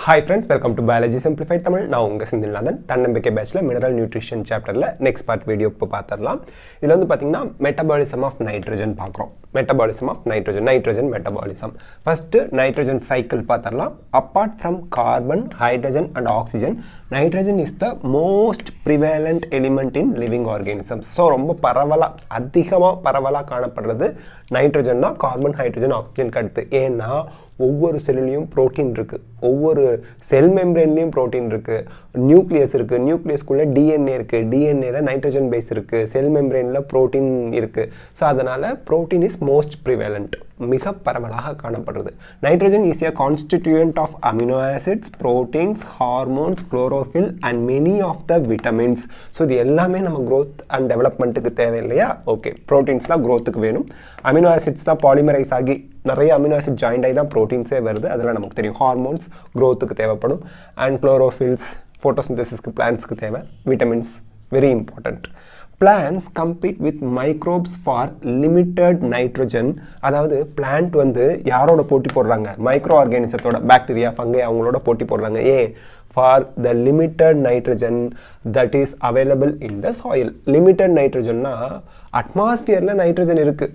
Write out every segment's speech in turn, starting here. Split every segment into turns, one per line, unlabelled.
Hi friends, welcome to Biology Simplified Tamil. நான் உங்க செந்தில்நாதன். தன்னம்பிக்கை பேட்ச்ல மினரல் நியூட்ரிஷன் சாப்டர்ல நெக்ஸ்ட் பார்ட் வீடியோ இப்போ பார்த்துடலாம். இதுல வந்து பாத்தீங்கன்னா மெட்டபாலிசம் ஆஃப் நைட்ரஜன் பார்க்குறோம். Metabolism of nitrogen metabolism. First nitrogen cycle பார்த்துடலாம். Apart from carbon, hydrogen and oxygen, nitrogen is the most prevalent element in living organisms. So ரொம்ப அதிகமாக பரவலாக காணப்படுறது நைட்ரஜன் தான், கார்பன், ஹைட்ரஜன், ஆக்சிஜனுக்கு அடுத்து. ஏன்னா ஒவ்வொரு செல்லுலேயும் ப்ரோட்டீன் இருக்குது, ஒவ்வொரு செல் மெம்பரேன்லேயும் ப்ரோட்டீன் இருக்குது, நியூக்ளியஸ் இருக்குது, நியூக்ளியஸ்குள்ளே டிஎன்ஏ இருக்குது, டிஎன்ஏல நைட்ரஜன் பேஸ் இருக்குது, செல் மெம்பரேனில் ப்ரோட்டீன் இருக்குது. ஸோ அதனால் ப்ரோட்டீன் இஸ் மோஸ்ட் ப்ரிவேலண்ட், மிக பரவலாக காணப்படுறது. Nitrogen is a constituent of amino acids, proteins, hormones, chlorophyll and many of the vitamins. So இது எல்லாமே நம்ம க்ரோத் அண்ட் டெவலப்மெண்ட்டுக்கு தேவை இல்லையா? ஓகே, ப்ரோட்டீன்ஸ்லாம் க்ரோத்துக்கு வேணும், அமினோ ஆசிட்ஸ்லாம் பாலிமரைஸ் ஆகி நிறைய அமினோ ஆசிட் ஜாயிண்ட் ஆகி தான் ப்ரோட்டீன்ஸே வருது, அதெல்லாம் நமக்கு தெரியும். ஹார்மோன்ஸ் க்ரோத்துக்கு தேவைப்படும், அண்ட் குளோரோஃபில்ஸ் ஃபோட்டோசிந்தசிஸ்க்கு பிளான்ட்ஸ்க்கு தேவை, vitamins very important. Plants compete with microbes for limited nitrogen. அதாவது பிளான்ட் வந்து யாரோட போட்டி போடுறாங்க? மைக்ரோ ஆர்கானிசத்தோட, பாக்டீரியா, ஃபங்கை, அவங்களோட போட்டி போடுறாங்க. For the limited nitrogen that is available in the soil. Limited நைட்ரஜன்னா அட்மாஸ்பியரில் நைட்ரஜன் இருக்குது,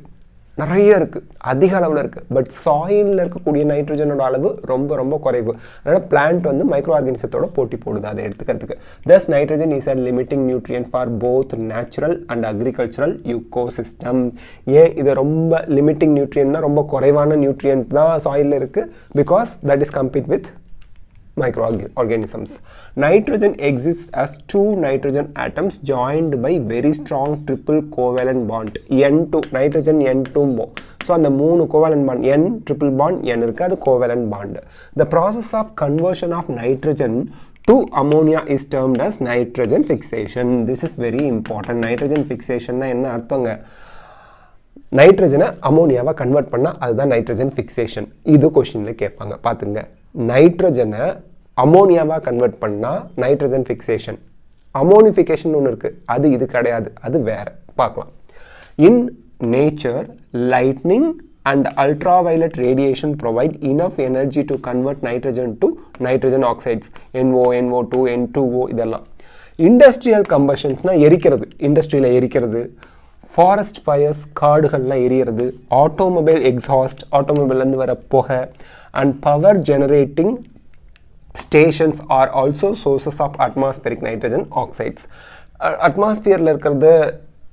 நிறைய இருக்குது, அதிக அளவில் இருக்குது. பட் சாயிலில் இருக்கக்கூடிய நைட்ரஜனோட அளவு ரொம்ப ரொம்ப குறைவு. அதனால் பிளான்ட் வந்து மைக்ரோ ஆர்கானிசத்தோட போட்டி போடுது அதை எடுத்துக்கிறதுக்கு. Thus nitrogen is a limiting nutrient for both natural and agricultural ecosystem. இது ரொம்ப லிமிட்டிங் நியூட்ரியன்ட்னா ரொம்ப குறைவான நியூட்ரியன்ட் தான் சாயிலில் இருக்குது, because that is compete with microorganisms. Nitrogen exists as two nitrogen atoms joined by very strong triple covalent bond N2. Nitrogen N2. So அந்த மூணு covalent bond N triple bond N இருக்கு, அது covalent bond. The process of conversion of nitrogen to ammonia is termed as nitrogen fixation. This is very important. Nitrogen fixation னா என்ன அர்த்தங்க? நைட்ரஜனை அமோனியாவை convert பண்ணால் அதுதான் nitrogen fixation. இது கொஸ்டினில் கேட்பாங்க, பார்த்துங்க. நைட்ரஜனை அமோனியாவாக கன்வெர்ட் பண்ணால் நைட்ரஜன் ஃபிக்சேஷன். அமோனிஃபிகேஷன் ஒன்று இருக்குது, அது இது கிடையாது, அது வேறு, பார்க்கலாம். In nature lightning and ultraviolet radiation provide enough energy to convert nitrogen to nitrogen oxides, NO, NO2, N2O. இதெல்லாம் இண்டஸ்ட்ரியல் கம்பஷன்ஸ்னா எரிக்கிறது, இண்டஸ்ட்ரியில் எரிக்கிறது, ஃபாரஸ்ட் ஃபயர்ஸ், காடுகள்லாம் எரியிறது, ஆட்டோமொபைல் எக்ஸாஸ்ட், ஆட்டோமொபைல்லேருந்து வர புகை, and power generating stations are also sources of atmospheric nitrogen oxides. அட்மாஸ்பியரில் இருக்கிறது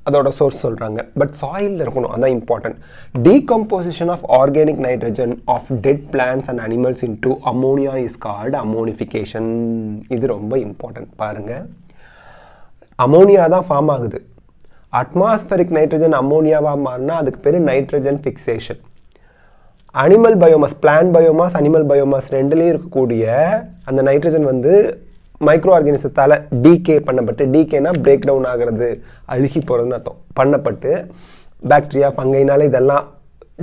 அதோட சோர்ஸ் சொல்கிறாங்க, பட் சாயிலில் இருக்கணும், அதான் important. Decomposition of organic nitrogen of dead plants and animals into ammonia is called ammonification. இது ரொம்ப இம்பார்ட்டன்ட். பாருங்கள், அமோனியா தான் ஃபார்ம் ஆகுது, அட்மாஸ்பரிக் நைட்ரஜன் அமோனியாவாக மாறினா அதுக்கு பேர் nitrogen fixation. Animal biomass, plant biomass, animal biomass ரெண்டுலேயும் இருக்கக்கூடிய அந்த நைட்ரஜன் வந்து மைக்ரோ ஆர்கானிசத்தால் டீகே பண்ணப்பட்டு, டீகேனா பிரேக் டவுன் ஆகிறது, அழுகி போகிறதுன்னு அர்த்தம், பண்ணப்பட்டு பாக்டீரியா, ஃபங்கைனால இதெல்லாம்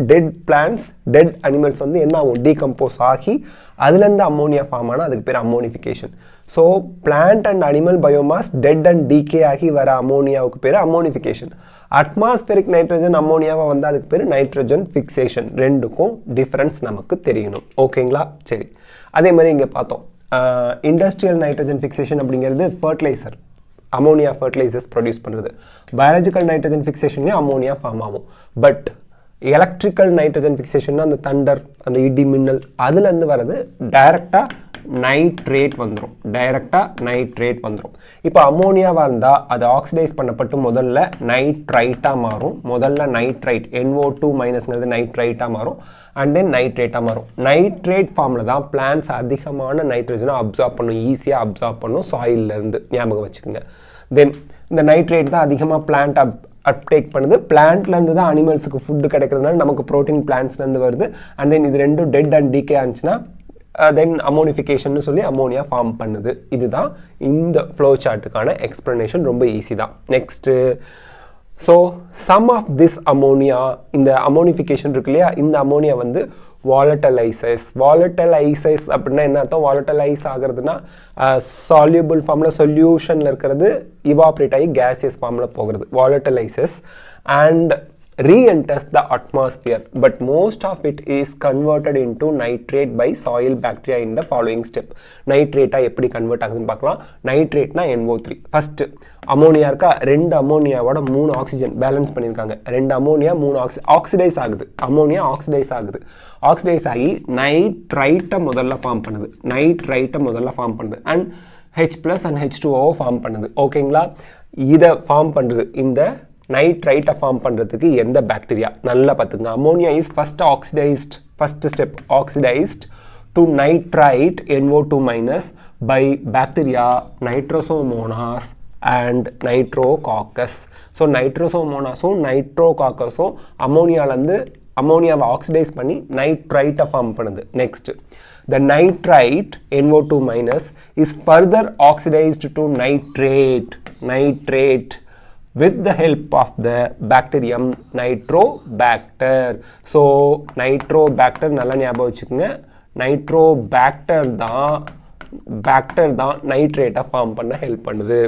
டெட் பிளான்ட்ஸ், டெட் அனிமல்ஸ் வந்து என்ன ஆகும்? டீகம்போஸ் ஆகி அதுலேருந்து அம்மோனியா ஃபார்ம் ஆனால் அதுக்கு பேர் ammonification. So plant and animal biomass dead and decay ஆகி வர அம்மோனியாவுக்கு பேர் அம்மோனிஃபிகேஷன். அட்மாஸ்பெரிக் நைட்ரஜன் அம்மோனியாவாக வந்து அதுக்கு பேர் நைட்ரஜன் ஃபிக்சேஷன். ரெண்டுக்கும் டிஃப்ரென்ஸ் நமக்கு தெரியணும், ஓகேங்களா? சரி, அதே மாதிரி இங்கே பார்த்தோம், இண்டஸ்ட்ரியல் நைட்ரஜன் ஃபிக்சேஷன் அப்படிங்கிறது ஃபர்டிலைசர், அமோனியா ஃபர்டிலைசர்ஸ் ப்ரொடியூஸ் பண்ணுறது. பயாலஜிக்கல் நைட்ரஜன் ஃபிக்சேஷன்லேயும் அமோனியா ஃபார்ம் ஆகும். பட் எலக்ட்ரிக்கல் நைட்ரஜன் ஃபிக்சேஷன்னா அந்த தண்டர், அந்த இடி மின்னல், அதுலேருந்து வர்றது டைரெக்டாக நைட்ரேட் வந்துடும், இப்போ அமோனியாவாக இருந்தால் அது ஆக்சிடைஸ் பண்ணப்பட்டு முதல்ல நைட்ரைட்டாக மாறும். முதல்ல நைட்ரைட், NO2 மைனஸ்ங்கிறது நைட்ரைட்டாக மாறும், அண்ட் தென் நைட்ரேட்டாக மாறும். நைட்ரேட் ஃபார்மில் தான் பிளான்ட்ஸ் அதிகமான நைட்ரஜனை அப்சார்ப் பண்ணும், ஈஸியாக அப்சார்ப் பண்ணும் சாயிலிருந்து, ஞாபகம் வச்சுக்கோங்க. தென் இந்த நைட்ரேட் தான் அதிகமாக பிளான்ட் அப்டேக் பண்ணுது, பிளான்ட்லேருந்து தான் அனிமல்ஸுக்கு ஃபுட்டு கிடைக்கிறதுனால நமக்கு ப்ரோட்டீன் பிளான்ட்ஸ்லேருந்து வருது. அண்ட் தென் இது ரெண்டும் டெட் அண்ட் டீகே ஆனிச்சுன்னா தென் அமோனிஃபிகேஷன் சொல்லி அமோனியா ஃபார்ம் பண்ணுது. இதுதான் இந்த ஃப்ளோ சார்ட்டுக்கான எக்ஸ்ப்ளனேஷன், ரொம்ப ஈஸி தான். Next, so some of this ammonia, இந்த அமோனிஃபிகேஷன் இருக்கு இல்லையா, இந்த அமோனியா வந்து வாலட்டலைசஸ். வாலட்டலைசஸ் அப்படின்னா என்ன அர்த்தம்? வாலட்டலைஸ் ஆகிறதுனா சால்யூபிள் ஃபார்மில், சொல்யூஷனில் இருக்கிறது இவாப்ரேட் ஆகி கேசியஸ் ஃபார்மில் போகிறது, volatilises. And re-enters the atmosphere, but most of it is converted into nitrate by soil bacteria in the following step. Nitrate எப்படி கன்வெர்ட் ஆகுதுன்னு பார்க்கலாம். நைட்ரேட்னா NO3. ஃபர்ஸ்ட் அமோனியா இருக்கா, 2 அமோனியாவோட 3 ஆக்சிஜன் பேலன்ஸ் பண்ணியிருக்காங்க. 2 அமோனியா 3 ஆக்சிடைஸ் ஆகுது. Ammonia oxidise ஆகுது. Oxidise ஆகி நைட்ரைட்டை முதல்ல form பண்ணுது. And H+ and H2O form பண்ணுது. ஓகேங்களா, இதை ஃபார்ம் பண்ணுறது இந்த நைட்ரைட்டை ஃபார்ம் பண்ணுறதுக்கு எந்த பாக்டீரியா நல்லா பார்த்துங்க. Ammonia is first step oxidised to nitrite NO2- by bacteria nitrosomonas and nitrococcus. ஸோ நைட்ரோசோமோனாஸும் நைட்ரோகாக்கஸும் அமோனியாவை ஆக்சிடைஸ் பண்ணி நைட்ரைட்டை ஃபார்ம் பண்ணுது. Next the nitrite NO2- is further oxidized to nitrate with the help of the bacterium Nitrobacter. So Nitrobacter நல்லா ஞாபகம் வச்சுக்கோங்க. Nitrobacter தான் நைட்ரேட்டை ஃபார்ம் பண்ண ஹெல்ப் பண்ணுது.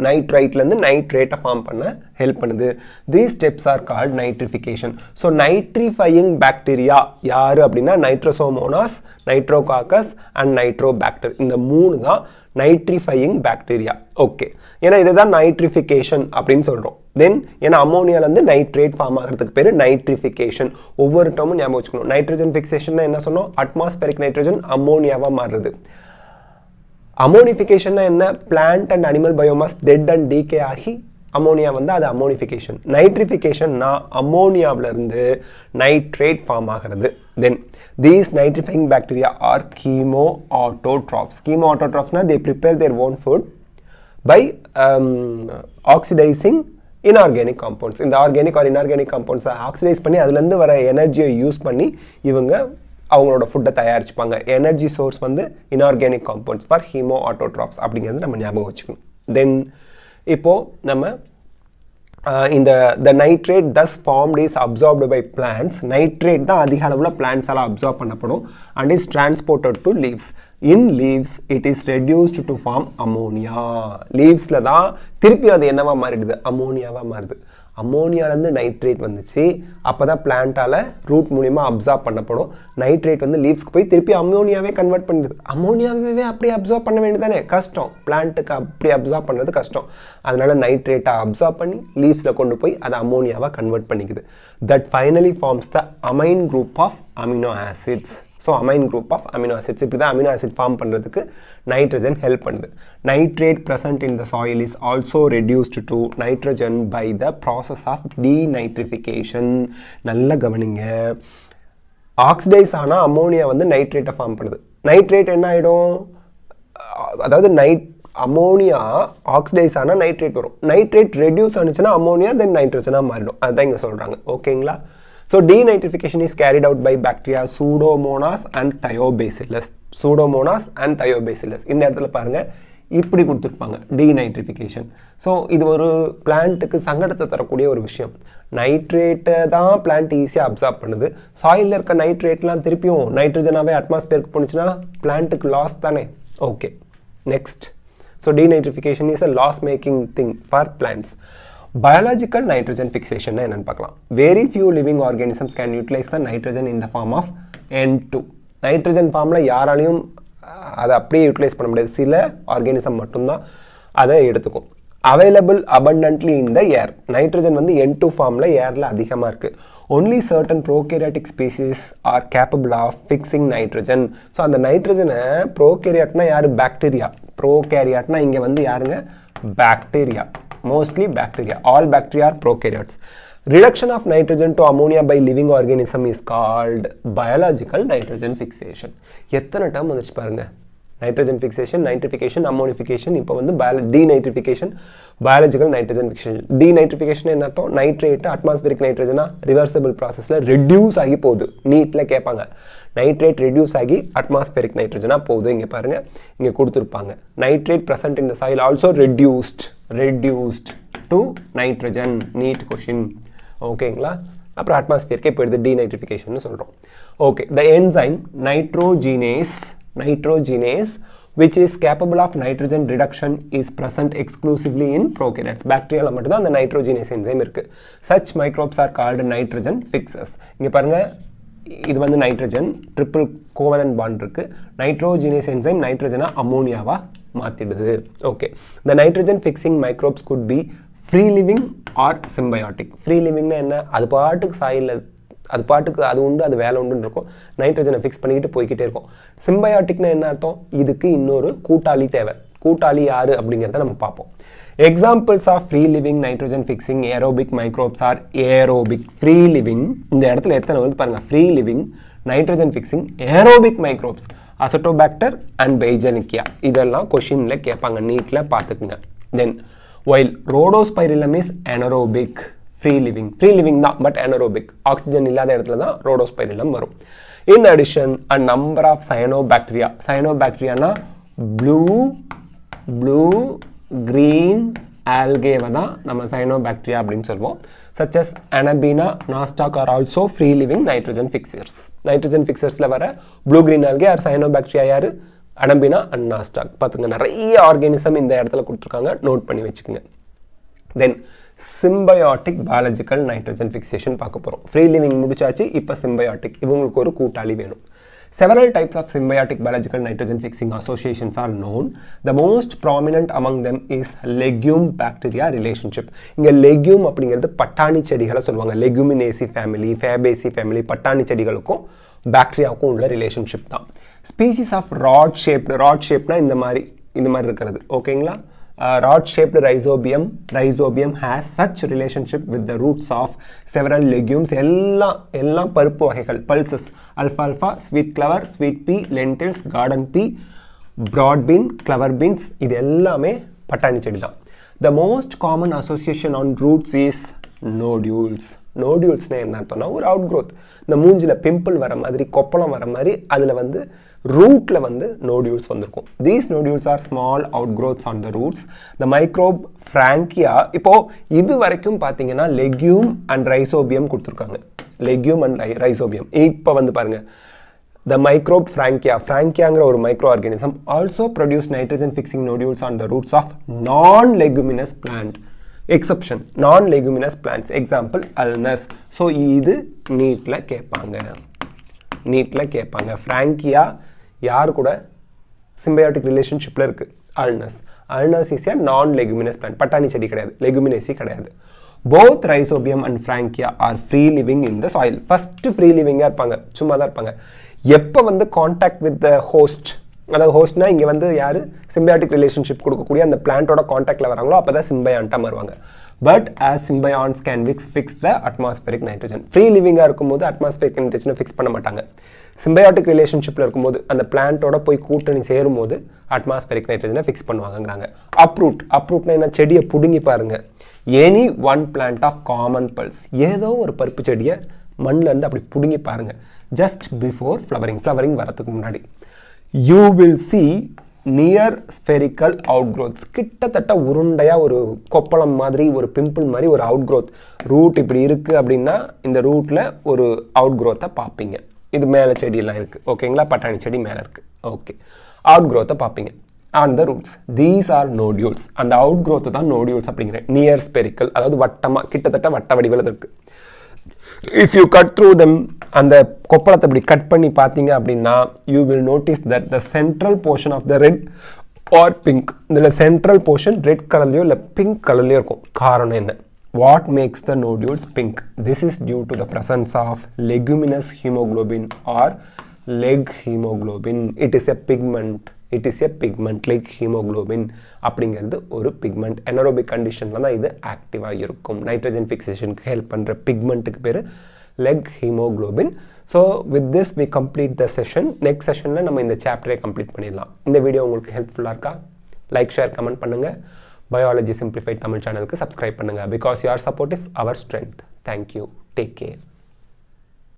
நைட்ரைட்லேருந்து நைட்ரேட்டை ஃபார்ம் பண்ண ஹெல்ப் பண்ணுது. These steps are called nitrification. So nitrifying bacteria யார் அப்படின்னா நைட்ரோசோமோனாஸ், நைட்ரோகாக்கஸ் அண்ட் நைட்ரோபாக்டர். இந்த 3 தான் நைட்ரிஃபையிங் பாக்டீரியா. ஓகே, ஏன்னா இதை தான் நைட்ரிஃபிகேஷன் அப்படின்னு சொல்கிறோம். தென் ஏன்னா அமோனியாலேருந்து நைட்ரேட் ஃபார்ம் ஆகிறதுக்கு பேர் நைட்ரிஃபிகேஷன். ஒவ்வொரு டேர்மும் ஞாபகம் வச்சுக்கணும். நைட்ரஜன் ஃபிக்சேஷன் என்ன சொன்னோம், அட்மாஸ்பெரிக் நைட்ரஜன் அமோனியாவாக மாறுறது. அமோனிஃபிகேஷன்னா என்ன, plant and animal biomass dead and decay ஆகி அமோனியா வந்து அது அமோனிஃபிகேஷன். நைட்ரிஃபிகேஷன்னா அமோனியாவிலிருந்து நைட்ரேட் ஃபார்ம் ஆகிறது. Then these nitrifying bacteria are chemo autotrophs. Chemo ஆட்டோட்ராப்ஸ்னா they prepare their own food by oxidising inorganic compounds. இந்த ஆர்கானிக் ஆர் இன்ஆர்கானிக் காம்பவுண்ட்ஸை oxidise பண்ணி அதுலேருந்து வர எனர்ஜியை யூஸ் பண்ணி இவங்க அவங்களோட ஃபுட்டை தயாரிச்சுப்பாங்க. எனர்ஜி சோர்ஸ் வந்து inorganic compounds for chemo autotrophs அப்படிங்கிறது நம்ம ஞாபகம் வச்சுக்கணும். தென் இப்போது நம்ம the nitrate thus formed is absorbed by plants. Nitrate தான் அதிக அளவில் பிளான்ட்ஸால் அப்சார்ப் பண்ணப்படும் and is transported to leaves. In leaves it is reduced to form ammonia. leavesல தான் திருப்பி அது என்னவா மாறிடுது, அமோனியாவாக மாறுது. அமோனியாலேருந்து நைட்ரேட் வந்துச்சு, அப்போ தான் பிளான்ட்டால் ரூட் மூலிமா அப்சார்ப் பண்ணப்படும். நைட்ரேட் வந்து லீவ்ஸ்க்கு போய் திருப்பி அமோனியாவே கன்வெர்ட் பண்ணிடுது. அமோனியாவே அப்படியே அப்சார்ப் பண்ண வேண்டியதானே, கஷ்டம். பிளான்ட்டுக்கு அப்படி அப்சார்ப் பண்ணுறது கஷ்டம். அதனால நைட்ரேட்டை அப்சார்ப் பண்ணி லீவ்ஸில் கொண்டு போய் அதை அமோனியாவாக கன்வெர்ட் பண்ணிக்குது. That finally forms the amine group of amino acids. So amine group of amino acids. இப்படி தான் அமினோ ஆசிட் ஃபார்ம் பண்ணுறதுக்கு நைட்ரஜன் ஹெல்ப் பண்ணுது. Nitrate present in the soil is also reduced to nitrogen by the process of denitrification. நல்லா கவனிங்க, oxidise ஆனால் ammonia வந்து நைட்ரேட்டை form பண்ணுது. Nitrate என்ன ஆகிடும், அதாவது அமோனியா ஆக்சிடைஸ் ஆனால் நைட்ரேட் வரும். நைட்ரேட் ரெடியூஸ் ஆனிச்சுன்னா அமோனியா தென் நைட்ரஜனாக மாறிடும். அதுதான் இங்கே சொல்கிறாங்க. ஓகேங்களா. So denitrification is carried out by bacteria Pseudomonas and Thiobacillus. Pseudomonas and Thiobacillus. இந்த இடத்துல பாருங்க இப்படி கொடுத்துருப்பாங்க டீநைட்ரிஃபிகேஷன். ஸோ இது ஒரு பிளான்ட்டுக்கு சங்கடத்தை தரக்கூடிய ஒரு விஷயம். நைட்ரேட்டை தான் பிளான்ட் ஈஸியாக அப்சார்ப் பண்ணுது. சாயிலில் இருக்க நைட்ரேட்லாம் திருப்பியும் நைட்ரஜனாகவே அட்மாஸ்பியருக்கு போணுச்சுன்னா பிளான்ட்டுக்கு லாஸ் தானே. Okay, next. So denitrification is a loss making thing for plants. Biological nitrogen fixation என்னன்னு பார்க்கலாம். Very few living organisms can utilize the nitrogen in the form of N2. Nitrogen ஃபார்மில் யாராலையும் அதை அப்படியே யூட்டிலைஸ் பண்ண முடியாது. சில ஆர்கானிசம் மட்டும்தான் அதை எடுத்துக்கும். Available abundantly in the air. Nitrogen வந்து N2 ஃபார்மில் ஏரில் அதிகமாக இருக்குது. only certain prokaryotic species are capable of fixing nitrogen. So அந்த நைட்ரஜனை ப்ரோகேரியாட்னா யார், பாக்டீரியா. ப்ரோகேரியாட்னா இங்கே வந்து யாருங்க, bacteria. Mostly bacteria. All bacteria are prokaryotes. Reduction of nitrogen to ammonia by living organism is called biological nitrogen fixation. எத்தனை term வந்துச்சு பாருங்க. nitrogen fixation, nitrification, ammonification, இப்போ வந்து denitrification, biological nitrogen fixation. denitrification என்ன அர்த்தம், நைட்ரேட் அட்மாஸ்பியரிக் நைட்ரஜனா reversible ப்ராசஸில் reduce ஆகி போகுது. நீட்டில் கேட்பாங்க, நைட்ரேட் ரெடியூஸ் ஆகி அட்மாஸ்பியரிக் நைட்ரஜனா போகுது. இங்கே பாருங்க, இங்கே கொடுத்துருப்பாங்க. Nitrate present in the soil also reduced to nitrogen. NEET question. ஓகேங்களா. அப்புறம் அட்மாஸ்பியருக்கே போயிடுது, டீநைட்ரிஃபிகேஷன் சொல்கிறோம். Okay, the enzyme nitrogenase nitrogenase which is capable of nitrogen reduction is present exclusively in prokaryotes. Bacteria மட்டும் தான் அந்த nitrogenase enzyme இருக்கு. Such microbes are called nitrogen fixers. இங்க பாருங்க இது வந்து நைட்ரஜன் ட்ரிபிள் கோவலன்ட் பாண்ட் இருக்கு. நைட்ரோஜினேஸ் என்சைம் நைட்ரஜனை அமோனியாவா மாத்திடுது. Okay, the nitrogen fixing microbes could be free living or symbiotic. free livingனா என்ன? அது பாட்டுக்கு சாயில அது பாட்டுக்கு அது உண்டு அது வேலை உண்டுன்னு இருக்கும். நைட்ரஜனை ஃபிக்ஸ் பண்ணிக்கிட்டு போய்கிட்டே இருக்கும். சிம்பயாட்டிக்னா என்ன அர்த்தம்? இதுக்கு இன்னொரு கூட்டாளி தேவை. கூட்டாளி யாரு அப்படிங்கிறத நம்ம பார்ப்போம். Examples of free living nitrogen fixing aerobic microbes are aerobic. Free living இந்த இடத்துல எத்தனை வந்து பாருங்க. Free living nitrogen fixing aerobic microbes azotobacter and beijerinckia. இதெல்லாம் கொஷின்ல கேட்பாங்க, நீட்ல பார்த்துக்குங்க. Then while rhodospirillum is anaerobic. Free living தான் பட் anaerobic. ஆக்சிஜன் இல்லாத இடத்துல தான் ரோடோஸ்பைரிலம் வரும். In addition a number of cyanobacteria. சயனோபாக்டீரியானா ப்ளூ கிரீன் ஆல்கேவை தான் நம்ம சயனோபாக்டீரியா அப்படின்னு சொல்லுவோம். such as Anabaena, Nostoc are also free living nitrogen fixers. nitrogen fixersல வர blue green algae are cyanobacteria யாரு? Anabaena and Nostoc. பார்த்துங்க, நிறைய ஆர்கானிசம் இந்த இடத்துல கொடுத்துருக்காங்க, நோட் பண்ணி வச்சுக்கோங்க. தென் symbiotic biological nitrogen fixation பார்க்க போறோம். ஃப்ரீ லிவிங் முடிச்சாச்சு, இப்போ symbiotic. இவங்களுக்கு ஒரு கூட்டாளி வேணும். Several types of symbiotic biological nitrogen fixing associations are known. The most prominent among them is legume bacteria relationship. இங்க legume அப்படிங்கிறது பட்டாணி செடிகளை சொல்லுவாங்க. Leguminaceae family, Fabaceae family பட்டாணி செடிகளுக்கும் பாக்டீரியாவுக்கும் உள்ள ரிலேஷன்ஷிப் தான். Species of rod shapeனா இந்த மாதிரி இருக்கிறது. ஓகேங்களா? Rod-shaped rhizobium has such relationship with the roots of several legumes. எல்லாம் பருப்பு வகைகள், pulses, alfalfa, sweet clover, sweet pea, lentils, garden pea, broad bean, clover beans, இது எல்லாமே பட்டாணி செடி தான். The most common association on roots is nodules. நோடியூல்ஸ்னா என்ன அர்த்தம்னா ஒரு அவுட் க்ரோத். இந்த மூஞ்சில் பிம்பிள் வர மாதிரி, கொப்பளம் வர மாதிரி அதில் வந்து ரூட்ல வந்து நோடியூல்ஸ் வந்திருக்கும். These nodules are small outgrowths on the roots. The microbe Frankia. இப்போ இது வரைக்கும் பார்த்தீங்கன்னா லெக்யூம் அண்ட் ரைசோபியம் கொடுத்துருக்காங்க. Legume and Rhizobium. இப்போ வந்து பாருங்க, the microbe frankiaங்கிற ஒரு microorganism also produce nitrogen fixing nodules on the roots of non-leguminous plant. Exception, non-leguminous plants. Example, ulnus. So, இது நீட்ல கேட்பாங்க. Frankia யார் கூட symbiotic relationshipல இருக்கு? Ulnus. Ulnus is a non-leguminous plant. பட்டாணி செடி கிடையாது, leguminaceae கிடையாது. Both rhizobium and frankia are free living in the soil. First free living இருப்பாங்க, சும்மா தான் இருப்பாங்க. எப்போ வந்து contact with the host, அதாவது ஹோஸ்ட்னா இங்கே வந்து யார் சிம்பியாட்டிக் ரிலேஷன்ஷிப் கொடுக்கக்கூடிய அந்த பிளான்ட்டோட காண்டாக்டில் வராங்களோ அப்போ தான் சிம்பயான்ட்டாக மாறுவாங்க. But as symbionts can fix the atmospheric nitrogen. Free லிவிங்காக இருக்கும்போது அட்மாஸ்பரிக் நைட்ரஜனை ஃபிக்ஸ் பண்ண மாட்டாங்க. சிம்பயாட்டிக் ரிலேஷன்ஷிப்பில் இருக்கும்போது அந்த பிளான்ட்டோட போய் கூட்டணி சேரும் போது அட்மாஸ்பரிக் நைட்ரஜனை ஃபிக்ஸ் பண்ணுவாங்கங்கிறாங்க. அப்ரூட்னா என்ன? செடியை பிடுங்கி பாருங்க. Any one plant of common pulse, ஏதோ ஒரு பருப்பு செடியை மண்ணிலேருந்து அப்படி பிடுங்கி பாருங்க. ஜஸ்ட் பிஃபோர் ஃப்ளவரிங் வரதுக்கு முன்னாடி you will see near spherical outgrowths. கிட்டத்தட்ட உருண்டையா ஒரு கொப்பளம் மாதிரி, ஒரு பிம்பிள் மாதிரி ஒரு அவுட்க்ரோத். ரூட் இப்படி இருக்கு அப்படின்னா இந்த ரூட்ல ஒரு அவுட்க்ரோத்தை பார்ப்பீங்க. இது மேலே செடியெல்லாம் இருக்கு, ஓகேங்களா? பட்டாணி செடி மேலே இருக்கு, ஓகே. அவுட்க்ரோத்தை பார்ப்பீங்க on the roots. These are nodules. அந்த அவுட்க்ரோத் தான் நோடியூல்ஸ் அப்படிங்கிற. நியர் ஸ்பெரிக்கல், அதாவது வட்டமா, கிட்டத்தட்ட வட்ட வடிவில் இருக்கு. If you cut through them, அந்த கொப்பளத்தை இப்படி கட் பண்ணி பார்த்தீங்க அப்படின்னா you will notice that the central portion of the red or pink, இதில் central portion ரெட் கலர்லையோ இல்லை பிங்க் கலர்லையோ இருக்கும். காரணம் என்ன? What makes the nodules pink? This is due to the presence of leguminous hemoglobin or leg hemoglobin. It is a pigment. leg hemoglobin அப்படிங்கிறது ஒரு pigment. anaerobic கண்டிஷன்ல தான் இது ஆக்டிவாக இருக்கும். நைட்ரஜன் ஃபிக்சேஷனுக்கு ஹெல்ப் பண்ணுற பிக்மெண்ட்டுக்கு பேர் leg hemoglobin. So with this we complete the session. Next செஷனில் நம்ம இந்த சாப்டரை கம்ப்ளீட் பண்ணிடலாம். இந்த வீடியோ உங்களுக்கு ஹெல்ப்ஃபுல்லாக இருக்கா? லைக், ஷேர், கமெண்ட் பண்ணுங்கள். பயாலஜி சிம்பிளிஃபைட் தமிழ் சேனலுக்கு சப்ஸ்கிரைப் பண்ணுங்கள். Because your support is our strength. Thank you. Take care.